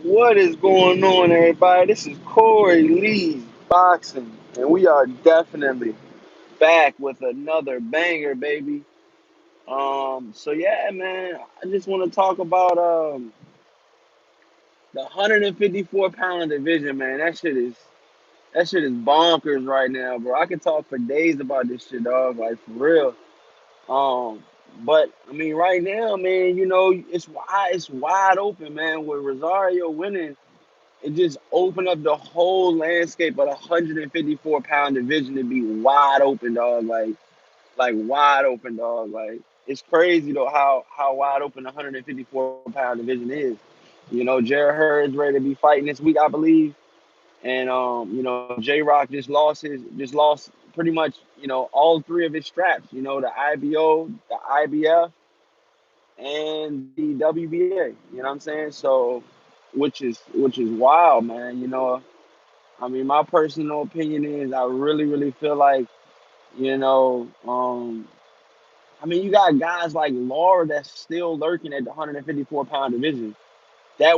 What is going on, everybody? This is Corey Lee Boxing, and we are definitely back with another banger, baby. So yeah, man, I just want to talk about the 154-pound division, man. That shit is bonkers right now, bro. I can talk for days about this shit, dog. Like for real. Um, but I mean, right now, man, it's wide open, man. With Rosario winning, it just opened up the whole landscape of the 154-pound division to be wide open, dog. Like wide open, dog. Like it's crazy though how wide open the 154-pound division is. Jared Hurd's ready to be fighting this week, I believe. And Jrock just lost pretty much, all three of his straps, the IBO, the IBF, and the WBA. You know what I'm saying? So which is wild, man. I mean, my personal opinion is I really, really feel like, you know, um, I mean, you got guys like Laura that's still lurking at the 154-pound division that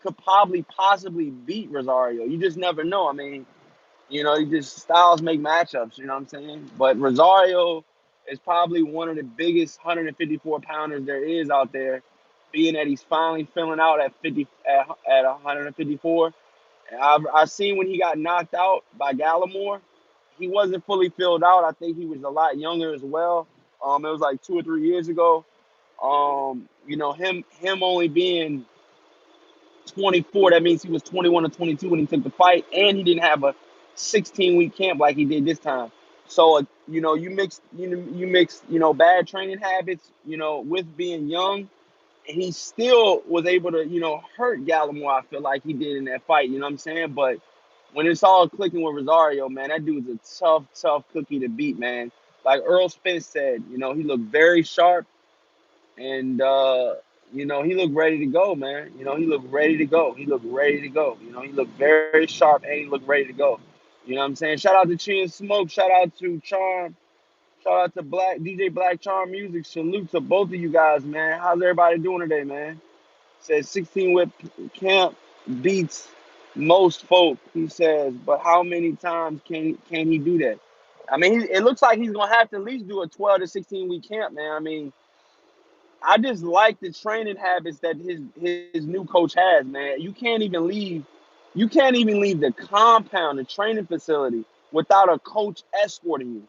could probably possibly beat Rosario. You just never know. I mean, you just styles make matchups, you know what I'm saying? But Rosario is probably one of the biggest 154 pounders there is out there, being that he's finally filling out at 50 at 154. I seen when he got knocked out by Gallimore, he wasn't fully filled out. I think he was a lot younger as well. It was like 2 or 3 years ago. Him only being 24, that means he was 21 or 22 when he took the fight, and he didn't have a 16-week camp like he did this time. So, you mix, bad training habits, with being young, and he still was able to, hurt Gallimore. I feel like he did in that fight. You know what I'm saying? But when it's all clicking with Rosario, man, that dude's a tough, tough cookie to beat, man. Like Earl Spence said, he looked very sharp, and he looked ready to go, man. He looked ready to go. He looked ready to go. He looked very sharp, and he looked ready to go. You know what I'm saying? Shout out to Chin Smoke. Shout out to Charm. Shout out to Black DJ Black Charm Music. Salute to both of you guys, man. How's everybody doing today, man? Says 16 whip camp beats most folk. He says, but how many times can he do that? I mean, it looks like he's gonna have to at least do a 12 to 16 week camp, man. I mean, I just like the training habits that his new coach has, man. You can't even leave the compound, the training facility, without a coach escorting you.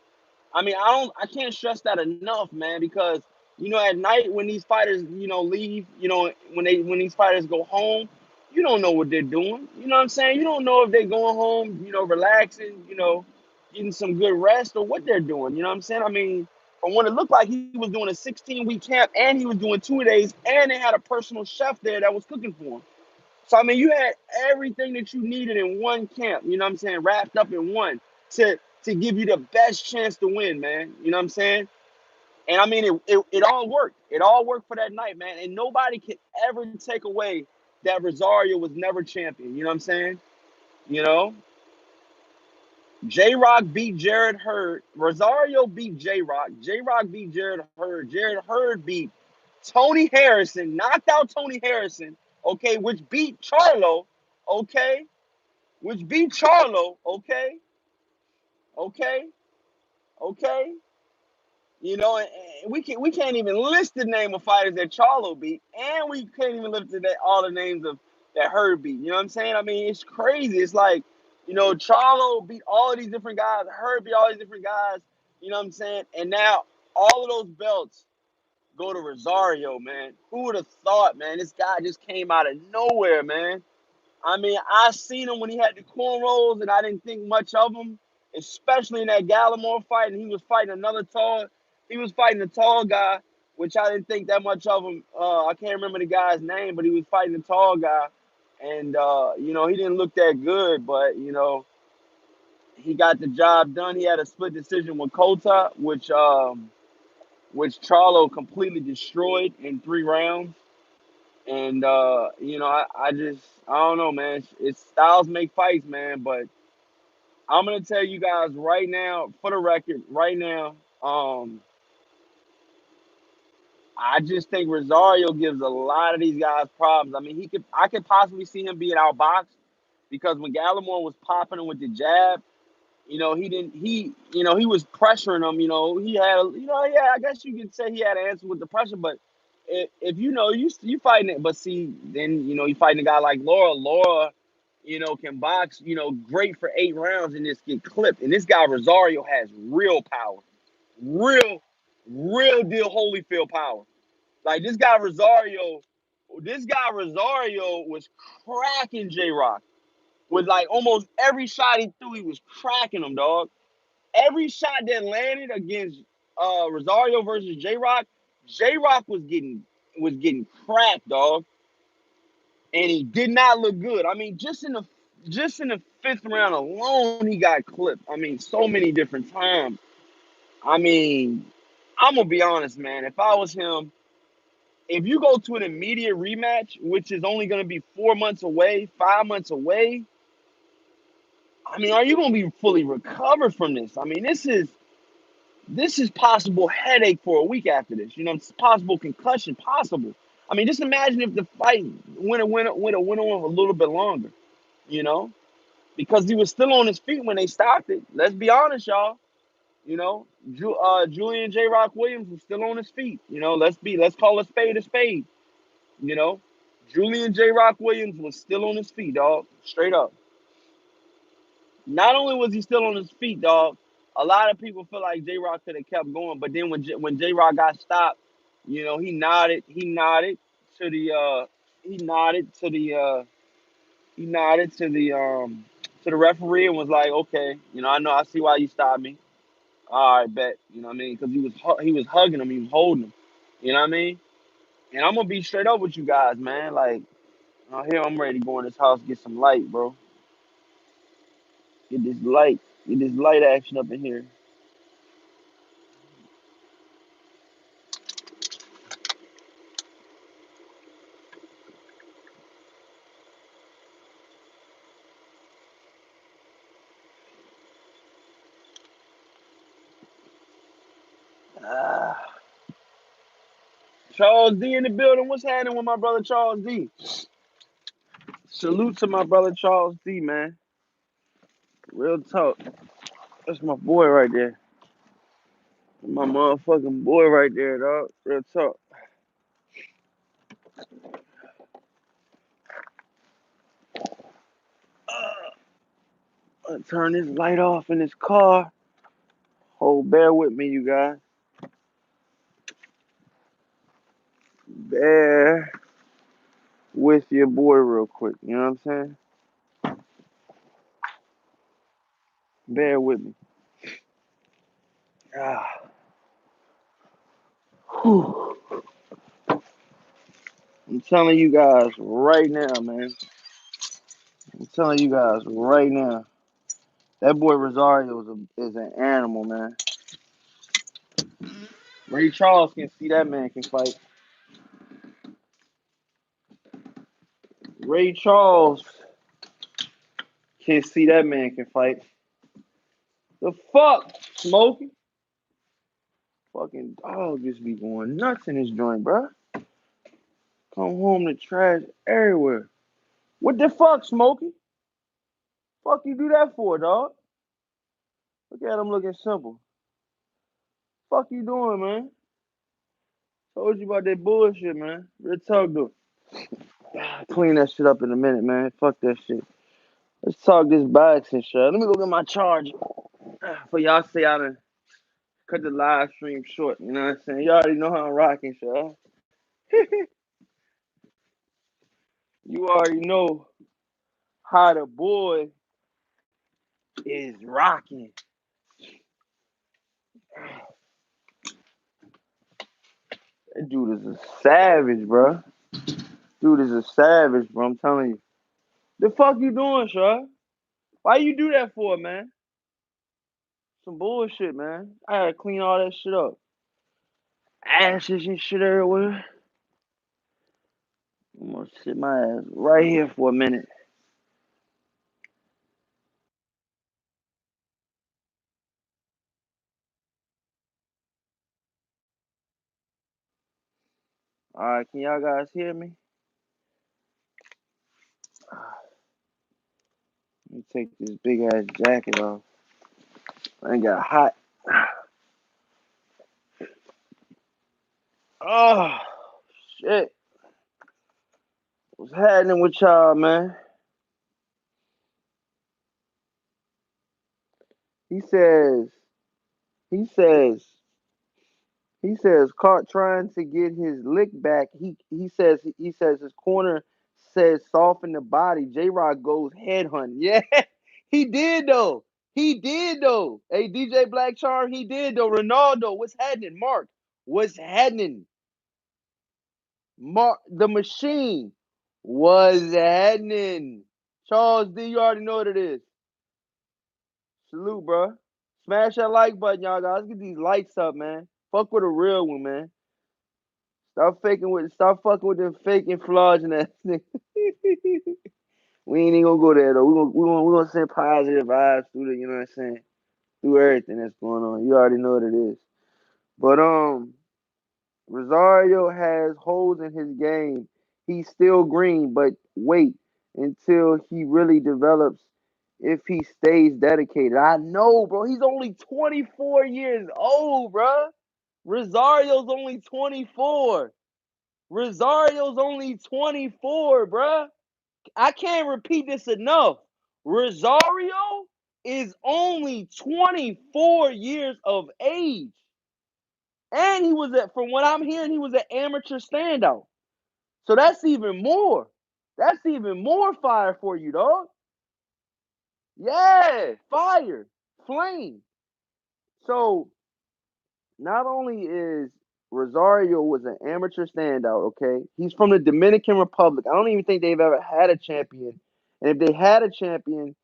I mean, I can't stress that enough, man, because at night when these fighters, leave, when these fighters go home, you don't know what they're doing. You know what I'm saying? You don't know if they're going home, relaxing, getting some good rest or what they're doing. You know what I'm saying? I mean, from what it looked like, he was doing a 16-week camp and he was doing 2 days, and they had a personal chef there that was cooking for him. So I mean, you had everything that you needed in one camp. You know what I'm saying? Wrapped up in one to give you the best chance to win, man. You know what I'm saying? And I mean, it all worked. It all worked for that night, man. And nobody can ever take away that Rosario was never champion. You know what I'm saying? You know, J Rock beat Jared Hurd. Rosario beat J Rock. J Rock beat Jared Hurd. Jared Hurd beat Tony Harrison, knocked out Tony Harrison, okay, which beat Charlo, okay, which beat Charlo, okay, okay, okay. And we can't even list the name of fighters that Charlo beat, and we can't even list all the names of that Hurd beat. You know what I'm saying? I mean, it's crazy. It's like, Charlo beat all of these different guys, Hurd beat all these different guys. You know what I'm saying? And now all of those belts go to Rosario, man. Who would have thought, man? This guy just came out of nowhere, man. I mean, I seen him when he had the cornrows, and I didn't think much of him, especially in that Gallimore fight. And he was fighting a tall guy, which I didn't think that much of him. I can't remember the guy's name, but he was fighting a tall guy, and he didn't look that good, but he got the job done. He had a split decision with Kota, which Charlo completely destroyed in 3 rounds. And I don't know, man. It's styles make fights, man. But I'm gonna tell you guys right now, for the record, right now, um, I just think Rosario gives a lot of these guys problems. I mean, I could possibly see him being outboxed because when Gallimore was popping him with the jab, he didn't, he was pressuring him. He had, yeah, I guess you could say he had an answer with the pressure, but if you fighting it, but see, then, you fighting a guy like Laura, can box, great for 8 rounds and just get clipped. And this guy Rosario has real power, real, real deal Holyfield power. Like this guy Rosario was cracking Jrock with like almost every shot he threw, he was cracking him, dog. Every shot that landed against Rosario versus Jrock was getting cracked, dog, and he did not look good. I mean, just in the 5th round alone, he got clipped. I mean, so many different times. I mean, I'm gonna be honest, man. If I was him, if you go to an immediate rematch, which is only gonna be 4 months away, 5 months away, I mean, are you gonna be fully recovered from this? I mean, this is possible headache for a week after this. It's possible concussion, possible. I mean, just imagine if the fight went on a little bit longer, you know, because he was still on his feet when they stopped it. Let's be honest, y'all. Julian J. Rock Williams was still on his feet. Let's call a spade a spade. You know, Julian J. Rock Williams was still on his feet, dog. Straight up. Not only was he still on his feet, dog, a lot of people feel like J Rock could have kept going, but then when J Rock got stopped, to the he nodded to the referee and was like, okay, I see why you stopped me. All right, bet. You know what I mean? Because he was hugging him, he was holding him. You know what I mean? And I'm gonna be straight up with you guys, man. Like, here I'm ready to go in this house, get some light, bro. Get this light, get this light action up in here. Ah. Charles D in the building. What's happening with my brother Charles D? Salute to my brother Charles D, man. Real talk. That's my boy right there. My motherfucking boy right there, dog. Real talk. Turn this light off in this car. Hold, bear with me, you guys. Bear with your boy real quick. You know what I'm saying? Bear with me. Ah. Whew. I'm telling you guys right now, man. I'm telling you guys right now. That boy Rosario is an animal, man. Ray Charles can see that man can fight. Ray Charles can see that man can fight. The fuck, Smokey? Fucking dog just be going nuts in this joint, bro. Come home to trash everywhere. What the fuck, Smokey? Fuck you do that for, dog? Look at him looking simple. Fuck you doing, man? Told you about that bullshit, man. Real talk, though. Clean that shit up in a minute, man. Fuck that shit. Let's talk this boxing shit. Let me go get my charger. For y'all say I done cut the live stream short. You know what I'm saying? You already know how I'm rocking, shit. You already know how the boy is rocking. That dude is a savage, bro. Dude is a savage, bro. I'm telling you. The fuck you doing, Shaw? Why you do that for, man? Some bullshit, man. I gotta clean all that shit up. Ashes and shit everywhere. I'm gonna sit my ass right here for a minute. Alright, can y'all guys hear me? Let me take this big ass jacket off. I ain't got hot. Oh shit. What's happening with y'all, man? He says, he says, he says, caught trying to get his lick back. He says his corner says soften the body. Jrock goes headhunt. Yeah, he did though. He did though. Hey, DJ Black Charm, he did though. Ronaldo, what's happening? Mark, what's happening? Mark, the machine, what's happening? Charles D, you already know what it is. Salute, bro. Smash that like button, y'all guys. Let's get these lights up, man. Fuck with a real one, man. Stop fucking with them faking flaws and that. We ain't even gonna go there though. We gonna send positive vibes through the, you know what I'm saying? Through everything that's going on. You already know what it is. But Rosario has holes in his game. He's still green, but wait until he really develops if he stays dedicated. I know, bro. He's only 24 years old, bro. Rosario's only 24. Rosario's only 24, bruh. I can't repeat this enough. Rosario is only 24 years of age. And from what I'm hearing, he was an amateur standout. So that's even more. That's even more fire for you, dog. Yeah, fire, flame. So not only is Rosario was an amateur standout, okay? He's from the Dominican Republic. I don't even think they've ever had a champion. And if they had a champion,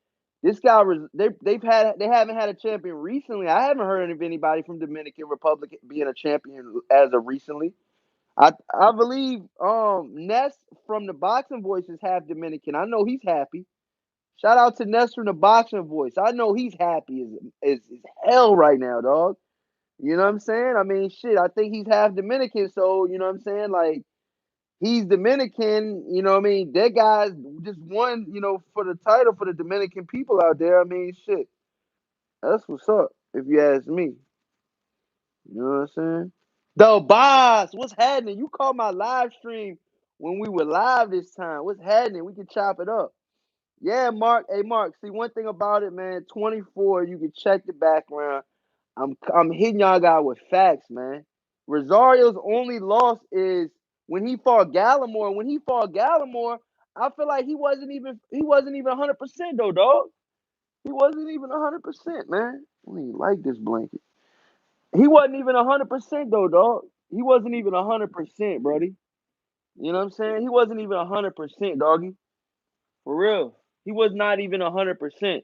this guy was they haven't had a champion recently. I haven't heard of anybody from Dominican Republic being a champion as of recently. I believe Ness from the Boxing Voice is half Dominican. I know he's happy. Shout out to Ness from the Boxing Voice. I know he's happy as hell right now, dog. You know what I'm saying? I mean, shit, I think he's half Dominican, so you know what I'm saying? Like, he's Dominican, you know what I mean? That guy's just won, for the title for the Dominican people out there. I mean, shit. That's what's up, if you ask me. You know what I'm saying? The boss, what's happening? You called my live stream when we were live this time. What's happening? We can chop it up. Yeah, Mark. Hey, Mark. See, one thing about it, man. 24. You can check the background. I'm hitting y'all guy with facts, man. Rosario's only loss is when he fought Gallimore. When he fought Gallimore, I feel like he wasn't even 100% though, dog. He wasn't even 100%, man. I don't even like this blanket. He wasn't even 100% though, dog. He wasn't even 100%, Brody. You know what I'm saying? He wasn't even 100%, doggy. For real. He was not even 100%.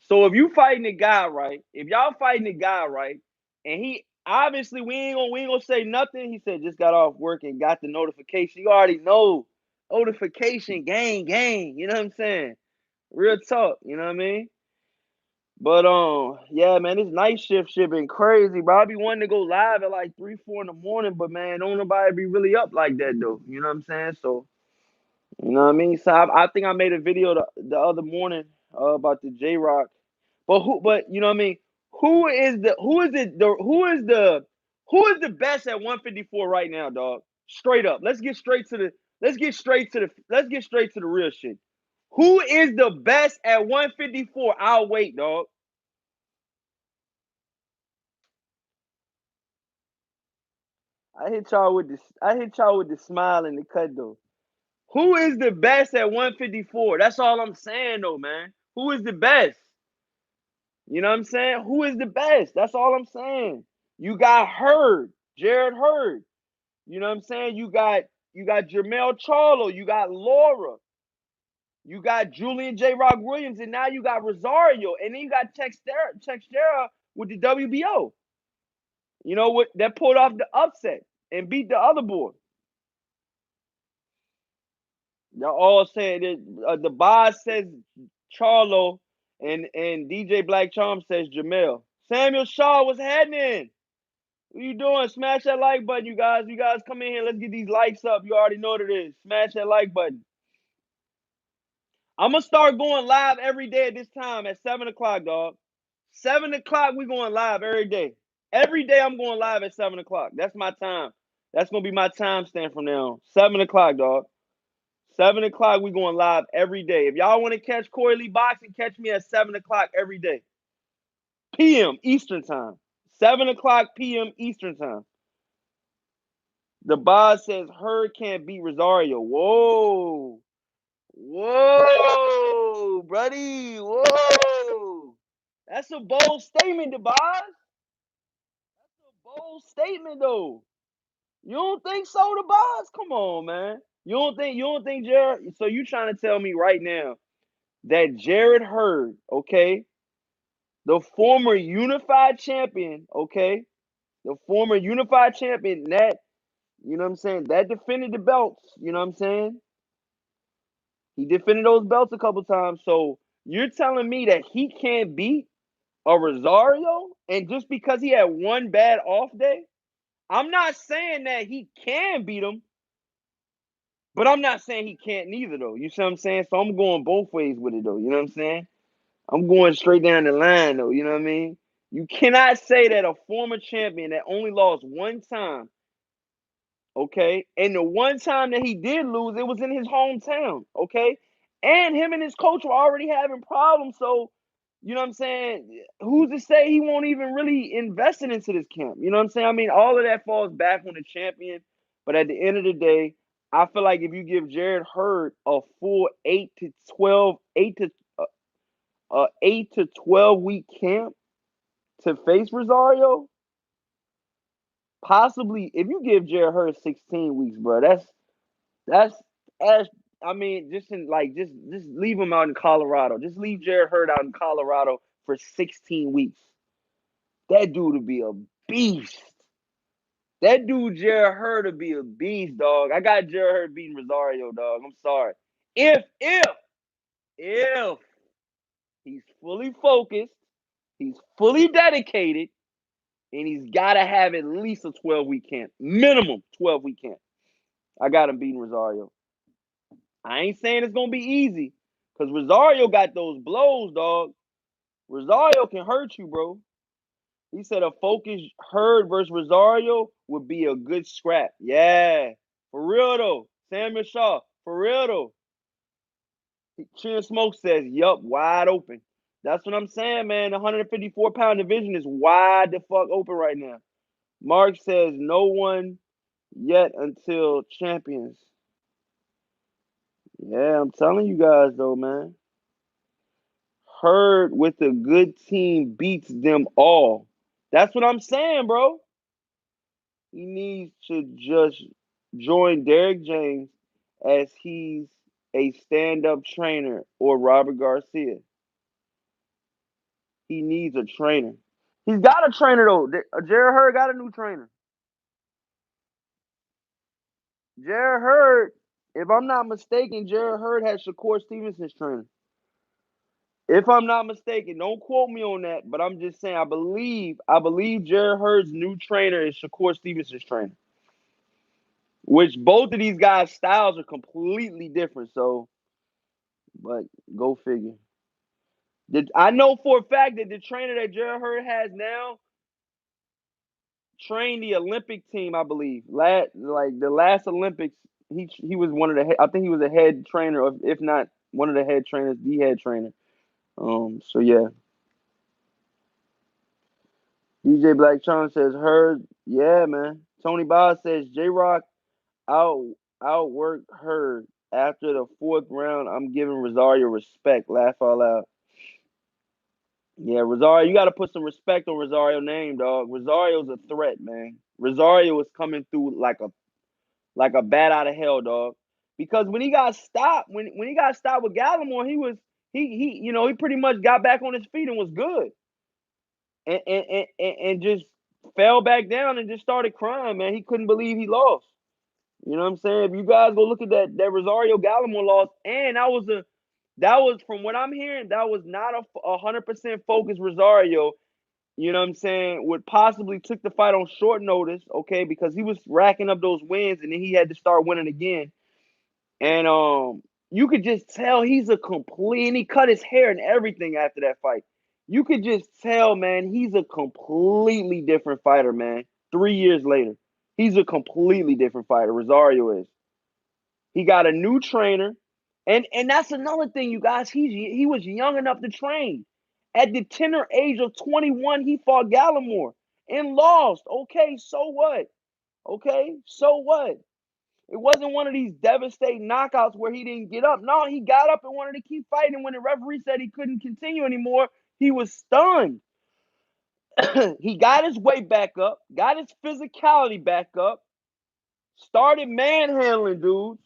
So if you fighting the guy right, if y'all fighting the guy right, and he obviously we ain't gonna say nothing. He said just got off work and got the notification. You already know notification, gang. You know what I'm saying? Real talk. You know what I mean? But yeah, man, this night shift shit been crazy, bro. I be wanting to go live at like 3, 4 in the morning, but man, don't nobody be really up like that though. You know what I'm saying? So you know what I mean? So I think I made a video the other morning about the Jrock. But you know what I mean? Who is the best at 154 right now, dog? Straight up. Let's get straight to the real shit. Who is the best at 154? I'll wait, dog. I hit y'all with the smile and the cut though. Who is the best at 154? That's all I'm saying though, man. Who is the best? You know what I'm saying? Who is the best? That's all I'm saying. You got Hurd, Jared Hurd. You know what I'm saying? You got Jermell Charlo, you got Laura, you got Julian J. Rock Williams, and now you got Rosario, and then you got Textera with the WBO. You know what? That pulled off the upset and beat the other boy. Y'all all saying that the boss says Charlo, and DJ Black Charm says Jamel. Samuel Shaw was happening. What you doing? Smash that like button, you guys. You guys come in here. Let's get these likes up. You already know what it is. Smash that like button. I'm going to start going live every day at this time at 7 o'clock, dog. 7 o'clock, we going live every day. Every day I'm going live at 7 o'clock. That's my time. That's going to be my time stamp from now on. 7 o'clock, dog. 7 o'clock, we going live every day. If y'all want to catch Corey Lee Boxing, catch me at 7 o'clock every day. PM Eastern time. 7 o'clock PM Eastern time. The boss says Hurd can't beat Rosario. Whoa. Whoa, buddy. Whoa. That's a bold statement, the boss. That's a bold statement, though. You don't think so, the boss? Come on, man. You don't think Jared? So you trying to tell me right now that Jared Hurd, okay, the former unified champion, okay, the former unified champion, that, you know what I'm saying, that defended the belts, you know what I'm saying? He defended those belts a couple times. So you're telling me that he can't beat a Rosario? And just because he had one bad off day? I'm not saying that he can beat him, but I'm not saying he can't neither, though. You see what I'm saying? So I'm going both ways with it, though. You know what I'm saying? I'm going straight down the line, though. You know what I mean? You cannot say that a former champion that only lost one time, okay, and the one time that he did lose, it was in his hometown, okay? And him and his coach were already having problems, so, you know what I'm saying? Who's to say he won't even really invest it into this camp? You know what I'm saying? I mean, all of that falls back on the champion, but at the end of the day, I feel like if you give Jared Hurd a full 8 to 12 week camp to face Rosario, possibly if you give Jared Hurd 16 weeks, bro, that's I mean, just leave him out in Colorado. Just leave Jared Hurd out in Colorado for 16 weeks. That dude would be a beast. That dude Jared Hurd would be a beast, dog. I got Jared Hurd beating Rosario, dog. I'm sorry. If he's fully focused, he's fully dedicated, and he's got to have at least a 12-week camp. Minimum 12-week camp. I got him beating Rosario. I ain't saying it's going to be easy because Rosario got those blows, dog. Rosario can hurt you, bro. He said a focused Hurd versus Rosario would be a good scrap. Yeah. For real, though. Samuel Shaw. For real, though. Chin Smoke says, yup, wide open. That's what I'm saying, man. The 154-pound division is wide the fuck open right now. Mark says no one yet until champions. Yeah, I'm telling you guys, though, man. Hurd with a good team beats them all. That's what I'm saying, bro. He needs to just join Derrick James as he's a stand-up trainer or Robert Garcia. He needs a trainer. He's got a trainer, though. Jared Hurd got a new trainer. Jared Hurd, if I'm not mistaken, Jared Hurd has Shakur Stevenson's trainer. If I'm not mistaken, don't quote me on that, but I'm just saying I believe Jared Hurd's new trainer is Shakur Stevenson's trainer. Which both of these guys' styles are completely different, so but go figure. I know for a fact that the trainer that Jared Hurd has now trained the Olympic team, I believe. The last Olympics, he was one of the I think he was a head trainer, if not one of the head trainers, the head trainer. So yeah. DJ Black Charm says Hurd, yeah, man. Tony Boz says Jrock outworked Hurd. After the fourth round, I'm giving Rosario respect. Laugh all loud. Yeah, Rosario, you got to put some respect on Rosario's name, dog. Rosario's a threat, man. Rosario is coming through like a bat out of hell, dog. Because when he got stopped, when he got stopped with Gallimore, he pretty much got back on his feet and was good. And just fell back down and just started crying, man. He couldn't believe he lost. You know what I'm saying? If you guys go look at that Rosario Gallimore loss, and that was from what I'm hearing, that was not a 100% focused Rosario. you know what I'm saying, would possibly took the fight on short notice, okay, because he was racking up those wins and then he had to start winning again. And you could just tell he's a complete, and he cut his hair and everything after that fight. You could just tell, man, he's a completely different fighter, man. 3 years later, he's a completely different fighter. Rosario is. He got a new trainer, and that's another thing, you guys. He was young enough to train. At the tender age of 21, he fought Gallimore and lost. Okay, so what? Okay, so what? It wasn't one of these devastating knockouts where he didn't get up. No, he got up and wanted to keep fighting. When the referee said he couldn't continue anymore, he was stunned. He got his weight back up, got his physicality back up, started manhandling dudes.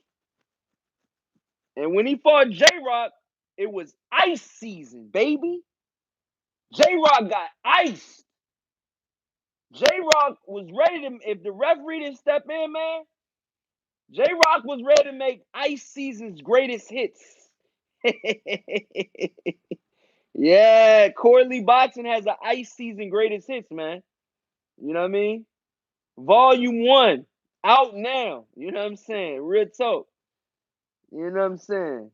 And when he fought Jrock, it was ice season, baby. Jrock got iced. Jrock was ready to, if the referee didn't step in, man, Jrock was ready to make ice season's greatest hits. Yeah, CORYLEEBOXING has an ice season greatest hits, man. You know what I mean? Volume 1, out now. You know what I'm saying? Real talk. You know what I'm saying?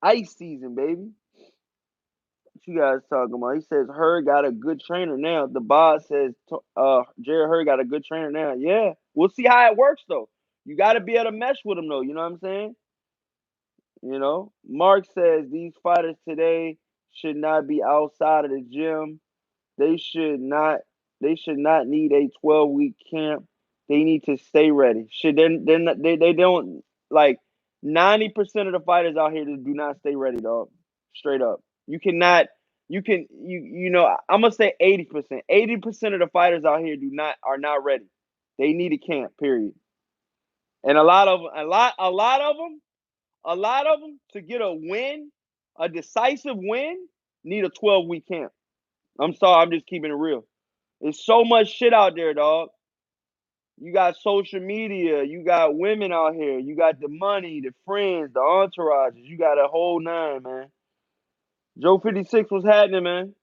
Ice season, baby. What you guys talking about? He says Hurd got a good trainer now. The boss says Jared Hurd got a good trainer now. Yeah. We'll see how it works though. You gotta be able to mesh with him though, you know what I'm saying? You know? Mark says these fighters today should not be outside of the gym. They should not need a 12-week camp. They need to stay ready. They don't, like, 90% of the fighters out here do not stay ready, dog. Straight up. You cannot you know, I'm gonna say 80%. 80% of the fighters out here are not ready. They need a camp, period. And a lot of them to get a win, a decisive win, need a 12-week camp. I'm sorry, I'm just keeping it real. There's so much shit out there, dog. You got social media, you got women out here, you got the money, the friends, the entourages, you got a whole nine, man. Joe 56 was happening, man.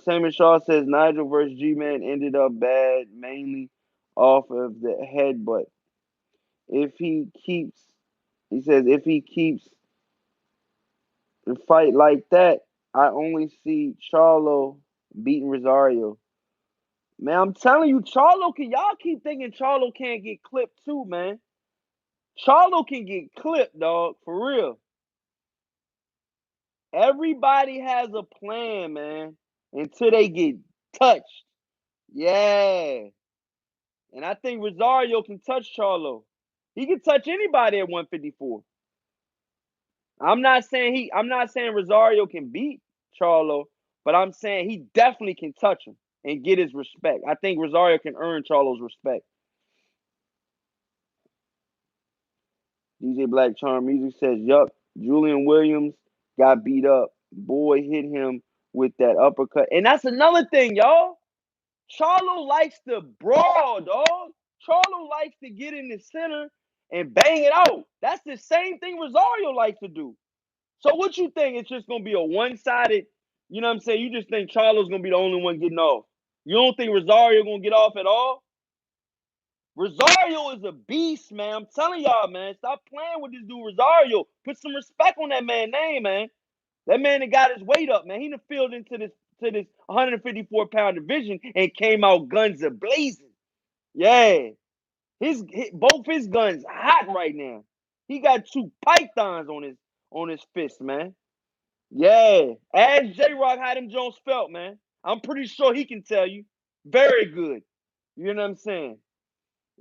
Samuel Shaw says Nigel versus G-Man ended up bad, mainly off of the headbutt. If he keeps, he says, if he keeps the fight like that, I only see Charlo beating Rosario. Man, I'm telling you, y'all keep thinking Charlo can't get clipped too, man. Charlo can get clipped, dog, for real. Everybody has a plan, man, until they get touched. Yeah. And I think Rosario can touch Charlo. He can touch anybody at 154. I'm not saying Rosario can beat Charlo, but I'm saying he definitely can touch him and get his respect. I think Rosario can earn Charlo's respect. DJ Black Charm Music says, yup, Julian Williams got beat up. Boy hit him with that uppercut. And that's another thing, y'all. Charlo likes to brawl, dog. Charlo likes to get in the center and bang it out. That's the same thing Rosario likes to do. So what you think? It's just going to be a one-sided, you know what I'm saying? You just think Charlo's going to be the only one getting off. You don't think Rosario going to get off at all? Rosario is a beast, man. I'm telling y'all, man. Stop playing with this dude, Rosario. Put some respect on that man's name, man. That man that got his weight up, man. He done filled into this 154-pound division and came out guns a blazing. Yeah. Both his guns hot right now. He got 2 pythons on his fist, man. Yeah. Ask Jrock how them Jones felt, man. I'm pretty sure he can tell you. Very good. You know what I'm saying?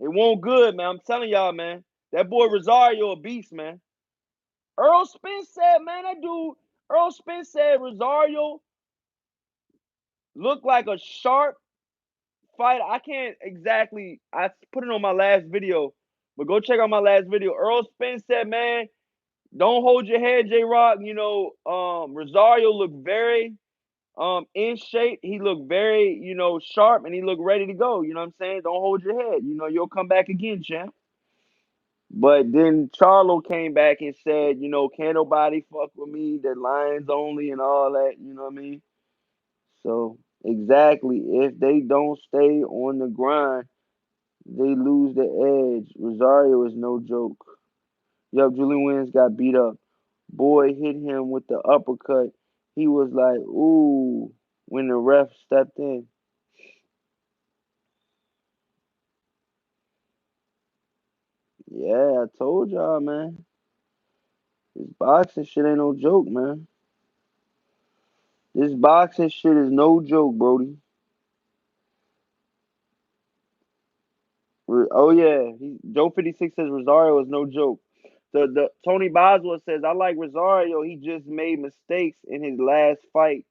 It won't good, man. I'm telling y'all, man. That boy Rosario a beast, man. Earl Spence said, man, Earl Spence said Rosario looked like a sharp fighter. I can't exactly, I put it on my last video, but go check out my last video. Earl Spence said, man, don't hold your head, Jrock. You know, Rosario looked very in shape. He looked very, you know, sharp, and he looked ready to go. You know what I'm saying? Don't hold your head. You know, you'll come back again, champ. But then Charlo came back and said, you know, can't nobody fuck with me, the Lions only and all that, you know what I mean? So exactly, if they don't stay on the grind, they lose the edge. Rosario is no joke. Yup, Julian Williams got beat up. Boy hit him with the uppercut. He was like, ooh, when the ref stepped in. Yeah, I told y'all, man. This boxing shit ain't no joke, man. This boxing shit is no joke, Brody. Oh yeah, Joe 56 says Rosario is no joke. The Tony Boswell says I like Rosario. He just made mistakes in his last fight.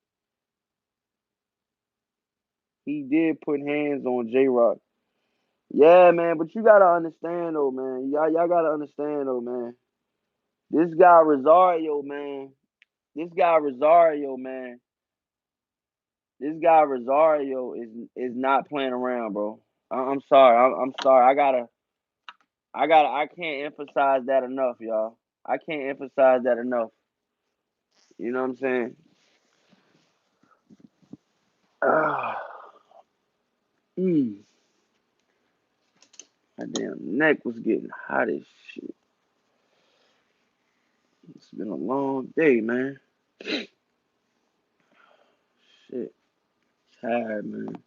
He did put hands on Jrock. Yeah, man, but you gotta understand though, man. Y'all gotta understand though, man. This guy Rosario, man. This guy Rosario, man. This guy Rosario is not playing around, bro. I'm sorry. I'm sorry. I can't emphasize that enough, y'all. I can't emphasize that enough. You know what I'm saying? Ah, mm, my damn neck was getting hot as shit. It's been a long day, man. Shit, tired, man.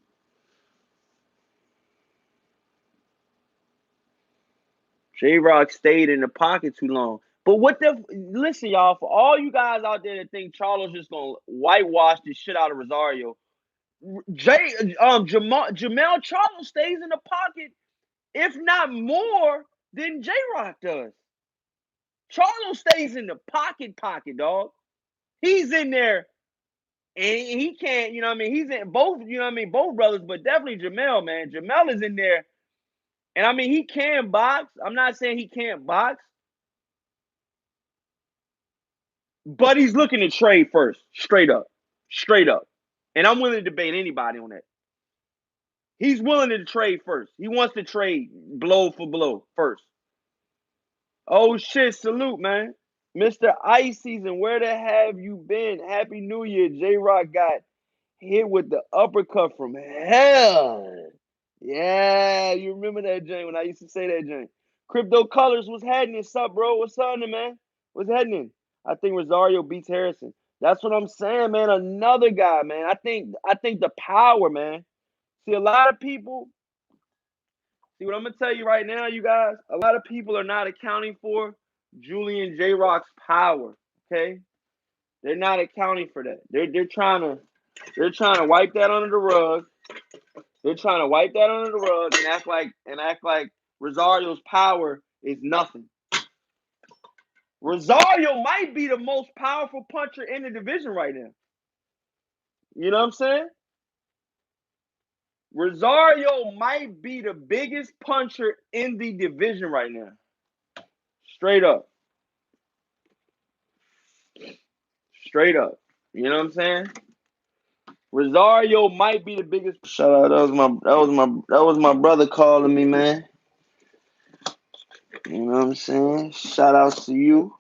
Jrock stayed in the pocket too long. But what the listen, y'all, for all you guys out there that think Charlo's just gonna whitewash the shit out of Rosario, Jamel Charlo stays in the pocket, if not more than Jrock does. Charlo stays in the pocket, dog. He's in there and he can't, you know what I mean? He's in both, you know what I mean, both brothers, but definitely Jamel, man. Jamel is in there. And I mean, he can box. I'm not saying he can't box, but he's looking to trade first, straight up. Straight up. And I'm willing to debate anybody on that. He's willing to trade first. He wants to trade blow for blow first. Oh shit, salute, man. Mr. Ice Season, where the have you been? Happy New Year. Jrock got hit with the uppercut from hell. Yeah, you remember that, Jane, when I used to say that, Jane. Crypto Colors, what's happening? What's up, bro? What's happening, man? What's happening? I think Rosario beats Harrison. That's what I'm saying, man. Another guy, man. I think the power, man. See, a lot of people, see what I'm gonna tell you right now, you guys, a lot of people are not accounting for Julian Jrock's power. Okay? They're not accounting for that. They're trying to wipe that under the rug. They're trying to wipe that under the rug and act like Rosario's power is nothing. Rosario might be the most powerful puncher in the division right now. You know what I'm saying? Rosario might be the biggest puncher in the division right now. Straight up. Straight up. You know what I'm saying? Rosario might be the biggest. Shout out. That was my brother calling me, man. You know what I'm saying? Shout out to you.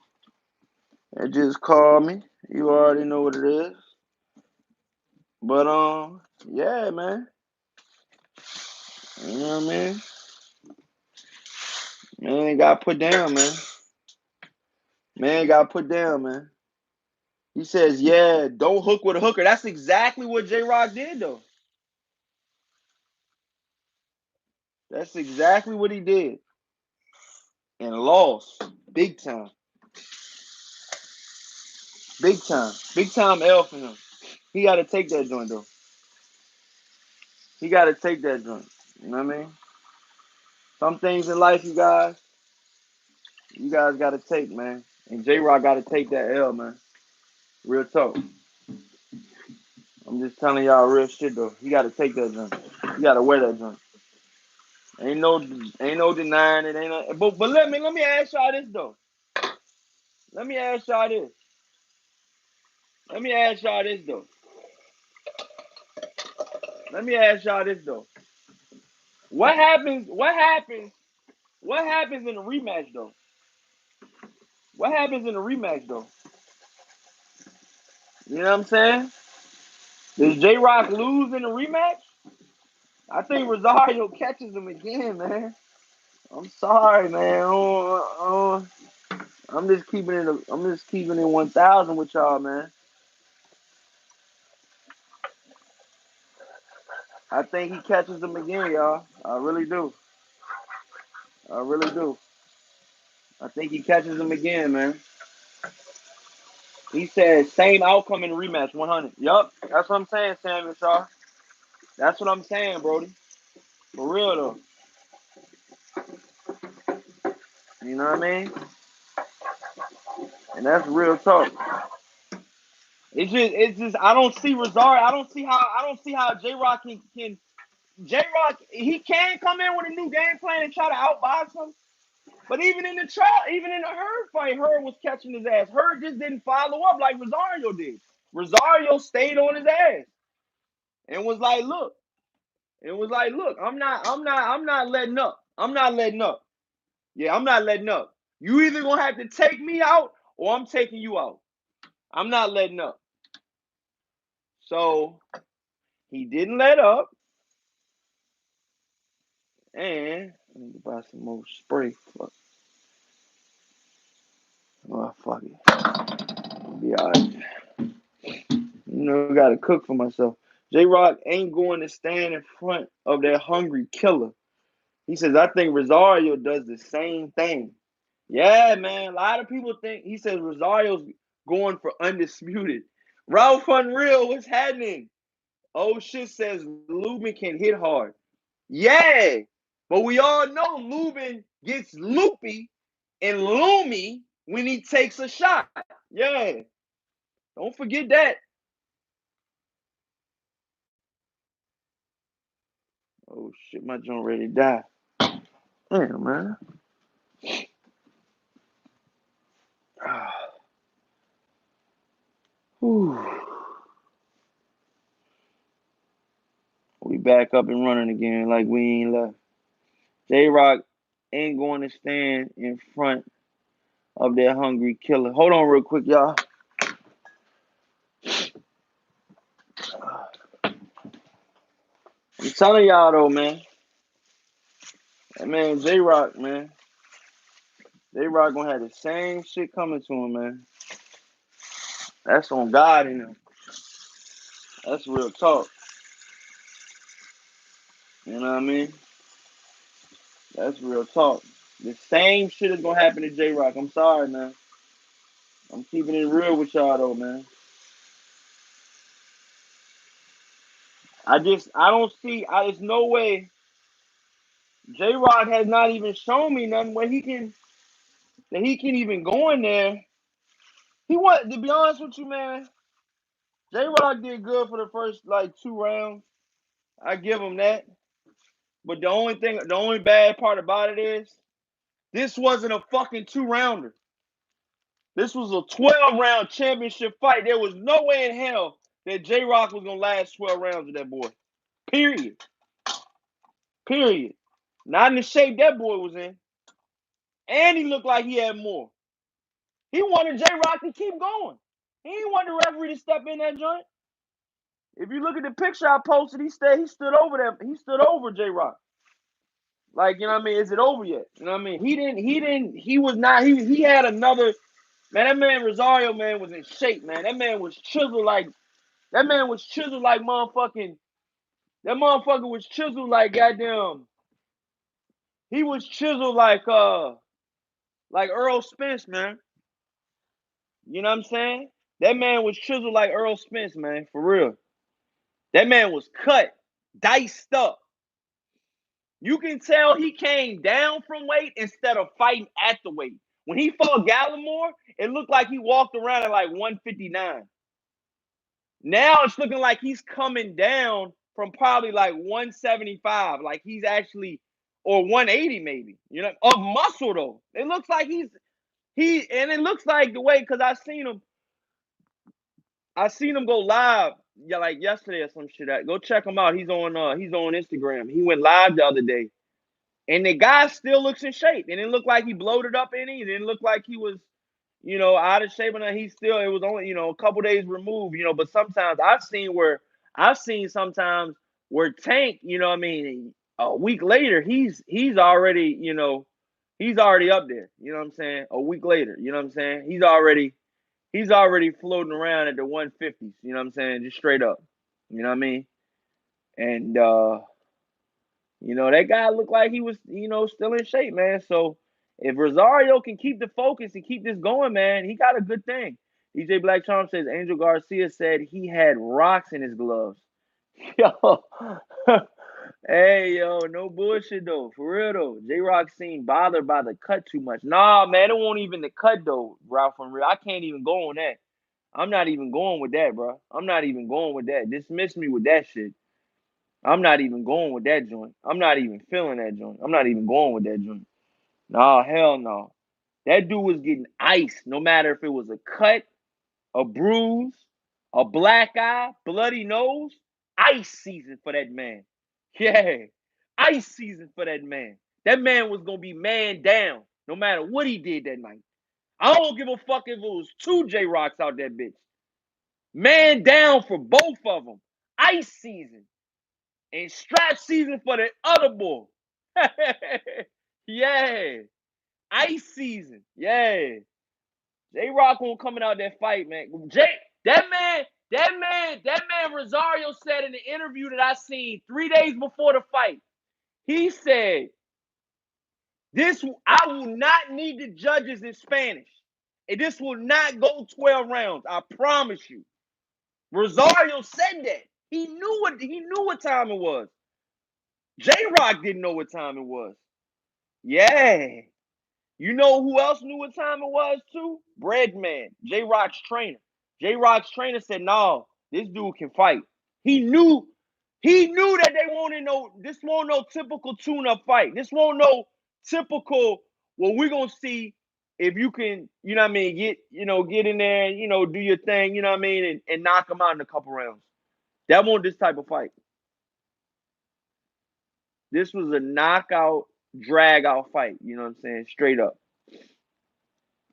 That just called me. You already know what it is. But yeah, man. You know what I mean? Man got put down, man. Man got put down, man. He says, yeah, don't hook with a hooker. That's exactly what Jrock did, though. That's exactly what he did. And lost. Big time. Big time. Big time L for him. He got to take that joint, though. He got to take that joint. You know what I mean? Some things in life, you guys got to take, man. And Jrock got to take that L, man. Real talk. I'm just telling y'all real shit, though. You got to take that joint. You got to wear that joint. Ain't no denying it. Ain't no, but let me ask y'all this though. Let me ask y'all this. Let me ask y'all this though. Let me ask y'all this though. What happens? What happens? What happens in the rematch though? What happens in the rematch though? You know what I'm saying? Does Jrock lose in the rematch? I think Rosario catches him again, man. I'm sorry, man. I'm just keeping it. I'm just keeping it 1,000 with y'all, man. I think he catches him again, y'all. I really do. I really do. I think he catches him again, man. He said same outcome in the rematch, 100. Yup, that's what I'm saying, Samuel Shaw. That's what I'm saying, Brody. For real though. You know what I mean? And that's real talk. It's just I don't see Rosario. I don't see how Jrock can Jrock, he can come in with a new game plan and try to outbox him. But even in the Hurd fight, Hurd was catching his ass. Hurd just didn't follow up like Rosario did. Rosario stayed on his ass and was like, look, I'm not letting up. I'm not letting up. Yeah, I'm not letting up. You either gonna have to take me out or I'm taking you out. I'm not letting up. So he didn't let up. And let me buy some more spray. Fuck. Oh, fuck it. I'll be alright. You know, I gotta cook for myself. Jrock ain't going to stand in front of that hungry killer. He says, I think Rosario does the same thing. Yeah, man. A lot of people think he says Rosario's going for undisputed. Ralph Unreal, what's happening? Oh shit says Lubin can hit hard. Yeah. But we all know Lubin gets loopy and loomy when he takes a shot. Yeah. Don't forget that. Oh shit, my joint ready to die. Damn, man. We back up and running again like we ain't left. Jrock ain't going to stand in front of that hungry killer. Hold on real quick, y'all. I'm telling y'all though, man. That man Jrock, man. Jrock gonna have the same shit coming to him, man. That's on God in him. That's real talk. You know what I mean? That's real talk. The same shit is gonna happen to Jrock. I'm sorry, man. I'm keeping it real with y'all though, man. I don't see. There's no way. Jrock has not even shown me nothing where he can even go in there. To be honest with you, man. Jrock did good for the first like 2 rounds. I give him that. But the only bad part about it is this wasn't a fucking 2-rounder. This was a 12-round championship fight. There was no way in hell that Jrock was gonna last 12 rounds with that boy. Period. Period. Not in the shape that boy was in. And he looked like he had more. He wanted Jrock to keep going. He didn't want the referee to step in that joint. If you look at the picture I posted, he stood over there. He stood over Jrock. Like, you know what I mean? Is it over yet? You know what I mean? He had another, man, that man Rosario, man, was in shape, man. That man was chiseled like motherfucking, that motherfucker was chiseled like goddamn, he was chiseled like Earl Spence, man. You know what I'm saying? That man was chiseled like Earl Spence, man, for real. That man was cut, diced up. You can tell he came down from weight instead of fighting at the weight. When he fought Gallimore, it looked like he walked around at like 159. Now it's looking like he's coming down from probably like 175, like he's actually, or 180 maybe, you know, of muscle though. It looks like and it looks like the way, because I seen him go live, yeah, like yesterday or some shit. Go check him out. He's on Instagram. He went live the other day. And the guy still looks in shape. It didn't look like he bloated up any. It didn't look like he was, out of shape. And it was only, a couple days removed, but sometimes I've seen sometimes where Tank, a week later, he's already, he's already up there. You know what I'm saying? A week later, you know what I'm saying? He's already floating around at the 150s, you know what I'm saying? Just straight up. You know what I mean? And that guy looked like he was, still in shape, man. So if Rosario can keep the focus and keep this going, man, he got a good thing. DJ Black Charm says Angel Garcia said he had rocks in his gloves. Yo, hey, yo, no bullshit though. For real though. Jrock seemed bothered by the cut too much. Nah, man, it won't even the cut though, Ralph and Real. I can't even go on that. I'm not even going with that, bro. I'm not even going with that. Dismiss me with that shit. I'm not even going with that joint. I'm not even feeling that joint. I'm not even going with that joint. Nah, hell no. That dude was getting iced, no matter if it was a cut, a bruise, a black eye, bloody nose. Ice season for that man. Yeah. Ice season for that man. That man was going to be man down, no matter what he did that night. I don't give a fuck if it was 2 Jrocks out that bitch. Man down for both of them. Ice season. And strap season for the other boy. Yeah. Ice season. Yeah. Jrock won't coming out that fight, man. That man Rosario said in the interview that I seen 3 days before the fight, he said, I will not need the judges in Spanish. And this will not go 12 rounds. I promise you. Rosario said that. He knew what time it was. Jrock didn't know what time it was. Yeah. You know who else knew what time it was too? Breadman, Jrock's trainer. Jrock's trainer said, "No, this dude can fight." He knew that this won't no typical tune-up fight. This won't no typical, well, we're gonna see if you can, get in there and, do your thing, and knock him out in a couple rounds. That won't this type of fight. This was a knockout, drag-out fight, you know what I'm saying? Straight up.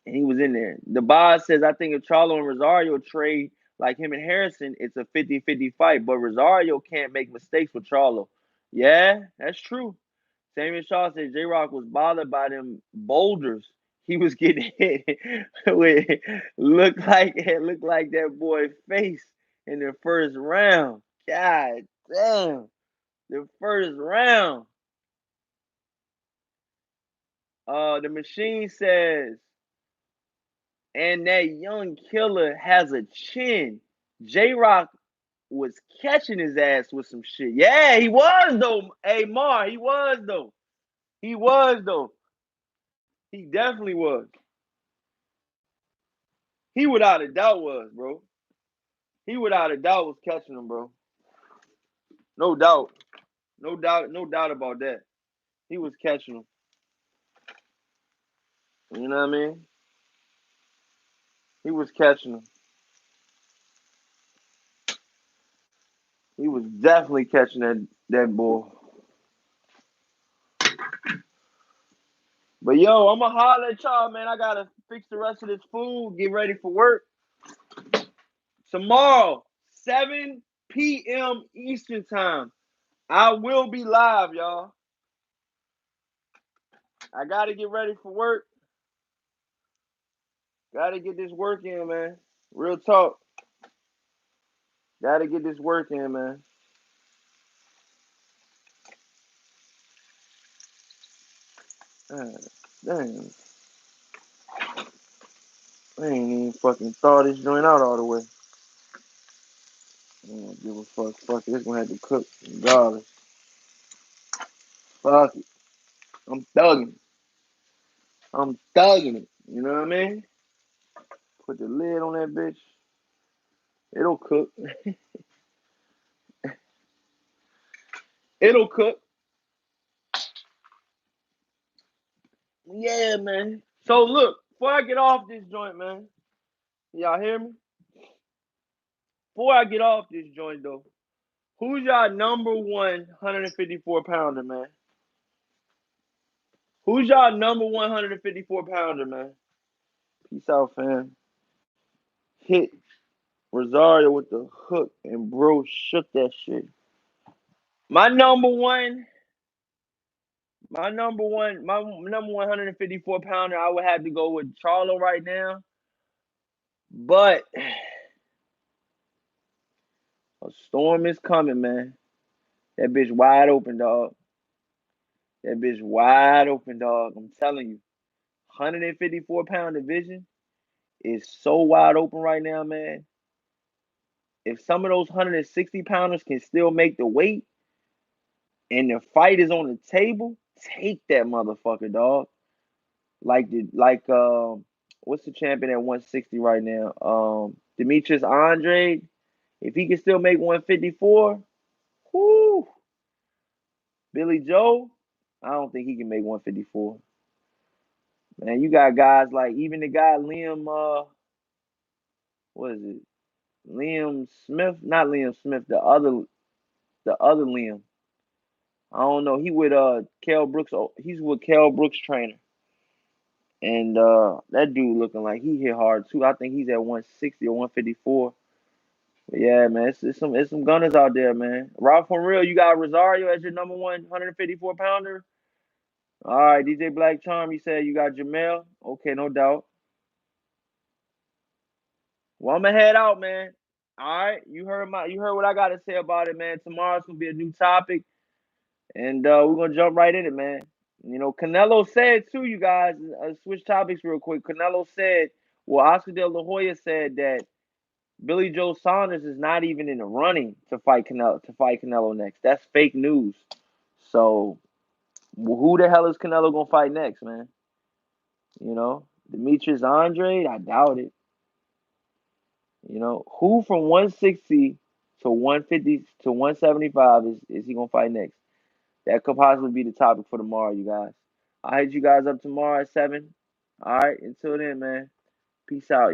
And he was in there. The boss says, I think if Charlo and Rosario trade like him and Harrison, it's a 50-50 fight. But Rosario can't make mistakes with Charlo. Yeah, that's true. Samuel Shaw says Jrock was bothered by them boulders. He was getting hit with looked like that boy's face in the first round. God damn. The first round. The machine says, and that young killer has a chin. Jrock was catching his ass with some shit. Yeah, he was though. Hey, Mar, he was though. He was though. He definitely was. He without a doubt was, bro. He without a doubt was catching him, bro. No doubt. No doubt about that. He was catching him. You know what I mean? He was catching him. He was definitely catching that bull. But yo, I'ma holler at y'all, man. I gotta fix the rest of this food, get ready for work. Tomorrow, 7 p.m. Eastern time, I will be live, y'all. I gotta get ready for work. Gotta get this work in, man. Real talk. Gotta get this work in, man. Damn. I ain't even fucking thought this joint out all the way. I don't give a fuck. Fuck it. It's gonna have to cook regardless. Fuck it. I'm thugging it. I'm thugging it. You know what I mean? Put the lid on that bitch. It'll cook. It'll cook. Yeah, man. So look, before I get off this joint, man. Y'all hear me? Before I get off this joint, though, who's y'all number one 154 pounder, man? Who's y'all number 154 pounder, man? Peace out, fam. Hit Rosario with the hook, and bro shook that shit. My number one, my number 154 pounder, I would have to go with Charlo right now. But a storm is coming, man. That bitch wide open, dog. That bitch wide open, dog. I'm telling you. 154-pound division is so wide open right now, man. If some of those 160 pounders can still make the weight and the fight is on the table, take that motherfucker, dog. What's the champion at 160 right now? Demetrius Andre. If he can still make 154, whoo. Billy Joe, I don't think he can make 154. Man, you got guys like even the guy Liam, what is it? Liam Smith, not Liam Smith, the other Liam. I don't know. He with Kell Brooks. He's with Kell Brooks trainer, and that dude looking like he hit hard too. I think he's at 160 or 154. But yeah, man, it's some gunners out there, man. Rob for real, you got Rosario as your number 154 pounder. All right, DJ Black Charm, you said you got Jamel. Okay, no doubt. Well, I'm gonna head out, man. All right, you heard what I got to say about it, man. Tomorrow's gonna be a new topic, and we're gonna jump right in it, man. You know, Canelo said too, you guys. Switch topics real quick. Canelo said, well, Oscar De La Hoya said that Billy Joe Saunders is not even in the running to fight Canelo next. That's fake news. So, who the hell is Canelo gonna fight next, man? You know, Demetrius Andre? I doubt it. You know, who from 160 to 150 to 175 is he gonna fight next? That could possibly be the topic for tomorrow, you guys. I'll hit you guys up tomorrow at 7. All right, until then, man. Peace out.